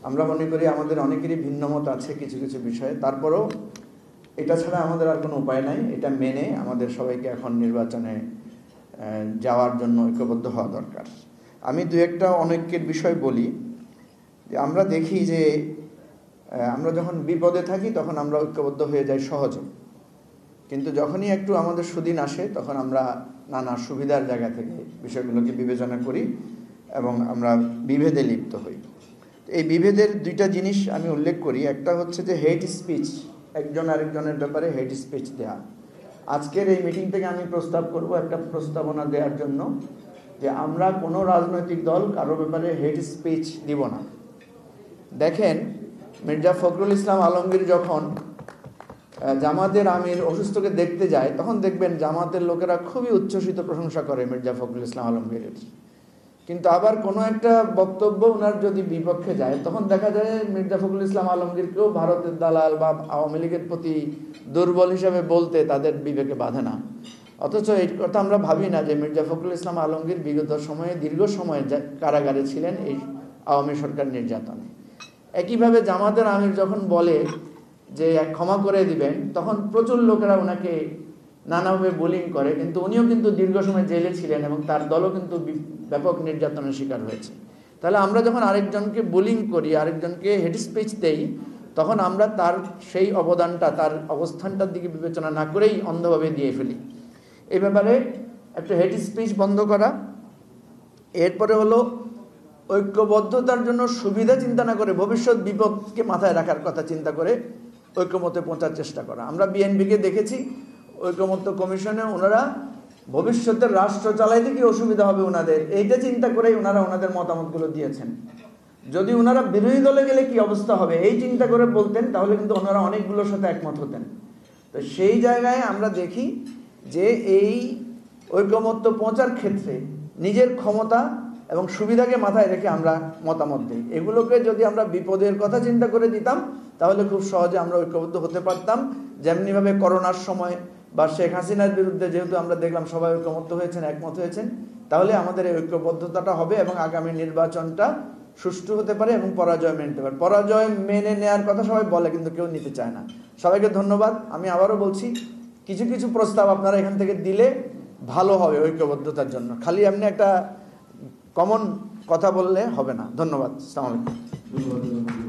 আমরা মনে করি আমাদের অনেকেরই ভিন্নমত আছে কিছু কিছু বিষয়ে, তারপরেও এটা ছাড়া আমাদের আর কোনো উপায় নাই। এটা মেনে আমাদের সবাইকে এখন নির্বাচনে যাওয়ার জন্য ঐক্যবদ্ধ হওয়া দরকার। আমি দু একটা অনৈক্যের বিষয় বলি যে আমরা দেখি যে আমরা যখন বিপদে থাকি তখন আমরা ঐক্যবদ্ধ হয়ে যাই সহজে, কিন্তু যখনই একটু আমাদের সুদিন আসে তখন আমরা নানা সুবিধার জায়গা থেকে বিষয়গুলোকে বিবেচনা করি এবং আমরা বিভেদে লিপ্ত হই। এই বিভেদের দুইটা জিনিস আমি উল্লেখ করি। একটা হচ্ছে যে হেট স্পিচ, একজন আরেকজনের ব্যাপারে হেট স্পিচ দেওয়া। আজকের এই মিটিং থেকে আমি প্রস্তাব করব একটা প্রস্তাবনা দেওয়ার জন্য যে আমরা কোনো রাজনৈতিক দল কারো ব্যাপারে হেট স্পিচ দিব না। দেখেন, মির্জা ফখরুল ইসলাম আলমগীর যখন জামাতের আমির অসুস্থকে দেখতে যায় তখন দেখবেন জামাতের লোকেরা খুবই উচ্ছ্বসিত প্রশংসা করে মির্জা ফখরুল ইসলাম আলমগীরের। কিন্তু আবার কোনো একটা বক্তব্য ওনার যদি বিপক্ষে যায় তখন দেখা যায় মির্জা ফখরুল ইসলাম আলমগীরকেও ভারতের দালাল বা আওয়ামী লীগের প্রতি দুর্বল হিসেবে বলতে তাদের বিবেকে বাধে না। অথচ এই কথা আমরা ভাবি না যে মির্জা ফখরুল ইসলাম আলমগীর বিগত সময়ে দীর্ঘ সময় কারাগারে ছিলেন এই আওয়ামী সরকার নির্যাতনে। একইভাবে জামাতের আমির যখন বলে যে ক্ষমা করে দিবেন তখন প্রচুর লোকেরা ওনাকে নানাভাবে বুলিং করে, কিন্তু উনিও কিন্তু দীর্ঘ সময় জেলে ছিলেন এবং তার দলও কিন্তু ব্যাপক নির্যাতনের শিকার হয়েছে। তাহলে আমরা যখন আরেকজনকে বুলিং করি, আরেকজনকে হেড স্পিচ দেই, তখন আমরা তার সেই অবদানটা, তার অবস্থানটার দিকে বিবেচনা না করেই অন্ধভাবে দিয়ে ফেলি। এই ব্যাপারে একটা হেড স্পিচ বন্ধ করা। এরপরে হলো ঐক্যবদ্ধতার জন্য সুবিধা চিন্তা না করে ভবিষ্যৎ বিপদকে মাথায় রাখার কথা চিন্তা করে ঐক্যমতে পৌঁছার চেষ্টা করা। আমরা বিএনপিকে দেখেছি ঐক্যমত্য কমিশনে ওনারা ভবিষ্যতের রাষ্ট্র চালাইতে কি অসুবিধা হবে ওনাদের, এইটা চিন্তা করেই ওনারা ওনাদের মতামতগুলো দিয়েছেন। যদি ওনারা বিরোধী দলে গেলে কি অবস্থা হবে এই চিন্তা করে বলতেন তাহলে কিন্তু ওনারা অনেকগুলোর সাথে একমত হতেন। তো সেই জায়গায় আমরা দেখি যে এই ঐক্যমত্য পৌঁছার ক্ষেত্রে নিজের ক্ষমতা এবং সুবিধাকে মাথায় রেখে আমরা মতামত দিই। এগুলোকে যদি আমরা বিপদের কথা চিন্তা করে দিতাম তাহলে খুব সহজে আমরা ঐক্যবদ্ধ হতে পারতাম। যেমনিভাবে করোনার সময় বা শেখ হাসিনার বিরুদ্ধে যেহেতু আমরা দেখলাম সবাই ঐক্যমত্য হয়েছেন, একমত হয়েছেন, তাহলে আমাদের এই ঐক্যবদ্ধতাটা হবে এবং আগামী নির্বাচনটা সুষ্ঠু হতে পারে এবং পরাজয় মেনে নিতে পারে। পরাজয় মেনে নেওয়ার কথা সবাই বলে কিন্তু কেউ নিতে চায় না। সবাইকে ধন্যবাদ। আমি আবারও বলছি কিছু কিছু প্রস্তাব আপনারা এখান থেকে দিলে ভালো হবে ঐক্যবদ্ধতার জন্য, খালি এমনি একটা কমন কথা বললে হবে না। ধন্যবাদ। আসসালামু আলাইকুম।